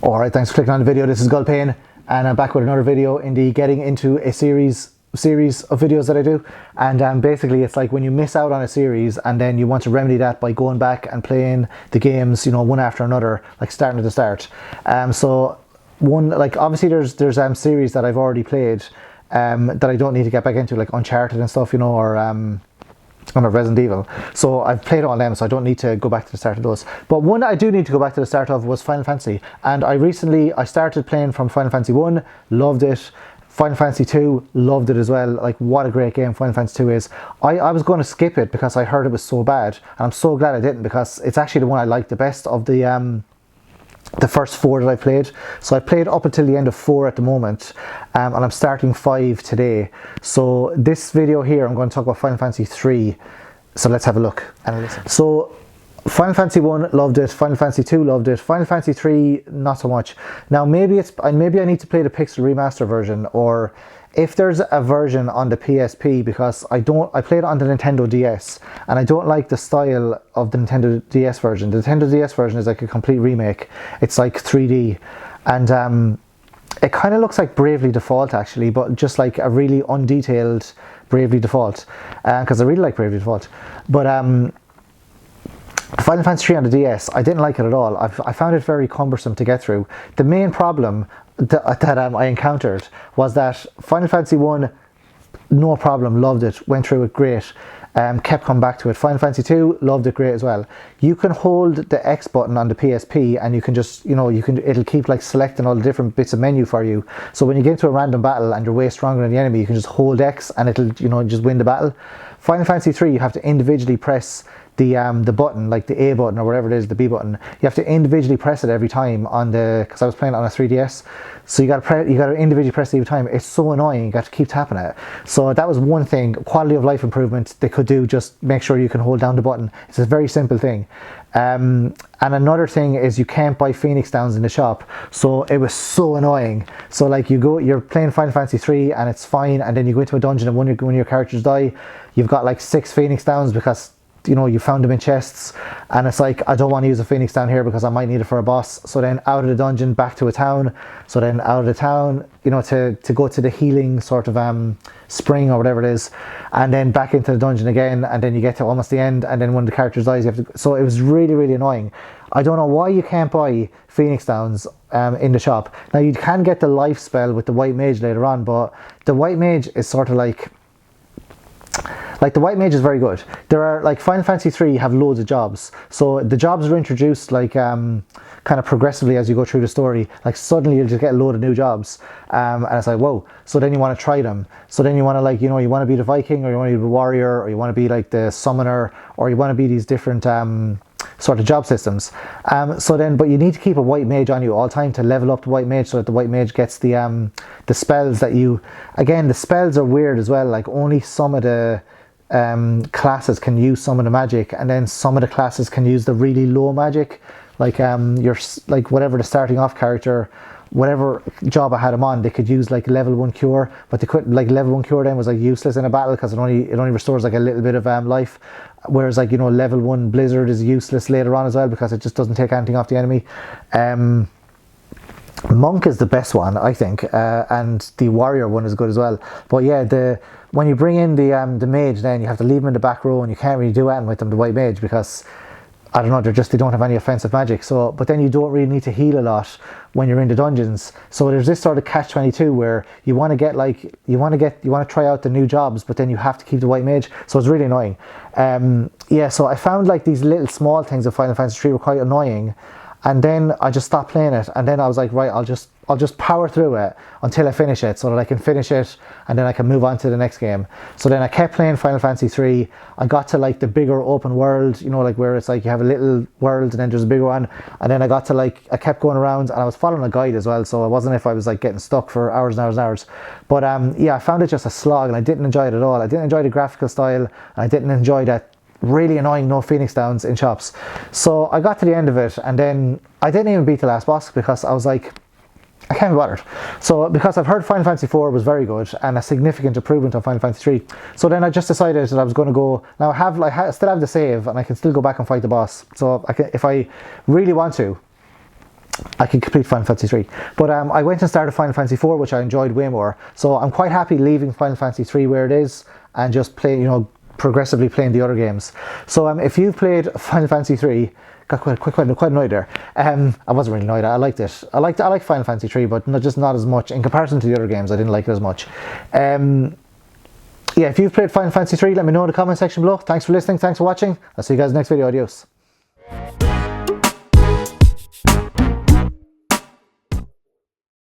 Alright, thanks for clicking on the video. This is Gulpane, and I'm back with another video in the getting into a series of videos that I do. And basically it's like when you miss out on a series and then you want to remedy that by going back and playing the games, you know, one after another, like starting at the start. So one, like obviously there's series that I've already played that I don't need to get back into, like Uncharted and stuff, you know, or Resident Evil. So I've played all them, so I don't need to go back to the start of those. But one that I do need to go back to the start of was Final Fantasy. And I started playing from Final Fantasy 1, loved it. Final Fantasy 2, loved it as well. Like, what a great game Final Fantasy 2 is. I was going to skip it because I heard it was so bad. And I'm so glad I didn't, because it's actually the one I liked the best of the first 4 that I played. So I played up until the end of 4 at the moment, and I'm starting 5 today. So this video here, I'm going to talk about Final Fantasy 3. So let's have a look and listen. So Final Fantasy 1, loved it. Final Fantasy 2, loved it. Final Fantasy 3, not so much. Now maybe I need to play the Pixel Remaster version, or if there's a version on the PSP, because I played it on the Nintendo DS and I don't like the style of the Nintendo DS version. The Nintendo DS version is like a complete remake. It's like 3D, and it kind of looks like Bravely Default actually, but just like a really undetailed Bravely Default, because I really like Bravely Default. But Final Fantasy 3 on the DS, I didn't like it at all. I found it very cumbersome to get through. The main problem that I encountered was that Final Fantasy 1, no problem, loved it, went through it great, kept coming back to it. Final Fantasy 2, loved it great as well. You can hold the X button on the PSP and you can just, you know, it'll keep like selecting all the different bits of menu for you. So when you get into a random battle and you're way stronger than the enemy, you can just hold X and it'll, you know, just win the battle. Final Fantasy 3, you have to individually press the button, like the A button or whatever it is, the B button. You have to individually press it every time because I was playing it on a 3DS. So you got to individually press it every time. It's so annoying. You got to keep tapping it. So that was one thing, quality of life improvement they could do. Just make sure you can hold down the button. It's a very simple thing. And another thing is you can't buy Phoenix Downs in the shop. So it was so annoying. So like you're playing Final Fantasy 3 and it's fine, and then you go into a dungeon and one of your characters die. You've got like 6 Phoenix Downs because, you know, you found them in chests, and it's like, I don't want to use a Phoenix down here because I might need it for a boss. So then out of the dungeon back to a town, so then out of the town, you know, to go to the healing sort of spring or whatever it is, and then back into the dungeon again, and then you get to almost the end, and then when the character dies you have to. So it was really, really annoying. I don't know why you can't buy Phoenix Downs in the shop. Now you can get the life spell with the White Mage later on, but the White Mage is sort of like the White Mage is very good. There are, like, Final Fantasy 3 have loads of jobs. So the jobs are introduced like kind of progressively as you go through the story. Like suddenly you'll just get a load of new jobs, and it's like, whoa. So then you want to try them. So then you want to, like, you know, you want to be the Viking, or you want to be the warrior, or you want to be like the summoner, or you want to be these different sort of job systems. So then, but you need to keep a White Mage on you all the time to level up the White Mage, so that the White Mage gets the spells that you. Again, the spells are weird as well. Like only some of the classes can use some of the magic, and then some of the classes can use the really low magic. Like like whatever the starting off character, whatever job I had him on, they could use like level 1 cure, but they couldn't. Like level 1 cure then was like useless in a battle because it only restores like a little bit of life. Whereas, like, you know, level 1 Blizzard is useless later on as well because it just doesn't take anything off the enemy. Monk is the best one, I think, and the warrior one is good as well. But yeah, when you bring in the mage, then you have to leave them in the back row, and you can't really do anything with them, the White Mage, because I don't know, they don't have any offensive magic. So, but then you don't really need to heal a lot when you're in the dungeons. So there's this sort of catch-22 where you want to try out the new jobs, but then you have to keep the White Mage. So it's really annoying. Yeah, so I found like these little small things of Final Fantasy 3 were quite annoying. And then I just stopped playing it, and then I was like, right, I'll just power through it until I finish it, so that I can finish it and then I can move on to the next game. So then I kept playing Final Fantasy 3. I got to like the bigger open world, you know, like where it's like you have a little world and then there's a bigger one, and then I got to like, I kept going around, and I was following a guide as well, so it wasn't if I was like getting stuck for hours and hours and hours. But yeah, I found it just a slog, and I didn't enjoy it at all. I didn't enjoy the graphical style, and I didn't enjoy that really annoying no Phoenix Downs in shops. So I got to the end of it, and then I didn't even beat the last boss because I was like, I can't be bothered. So because I've heard Final Fantasy 4 was very good and a significant improvement on Final Fantasy 3, so then I just decided that I was going to go. Now I still have the save, and I can still go back and fight the boss. So I can, if I really want to, I can complete Final Fantasy 3. But I went and started Final Fantasy 4, which I enjoyed way more. So I'm quite happy leaving Final Fantasy 3 where it is and just playing, progressively playing the other games. So if you've played Final Fantasy 3, got quite annoyed there. I wasn't really annoyed. I liked it. I like Final Fantasy 3, but just not as much in comparison to the other games. I didn't like it as much. Yeah, if you've played Final Fantasy 3, let me know in the comment section below. Thanks for listening. Thanks for watching. I'll see you guys in the next video. Adios.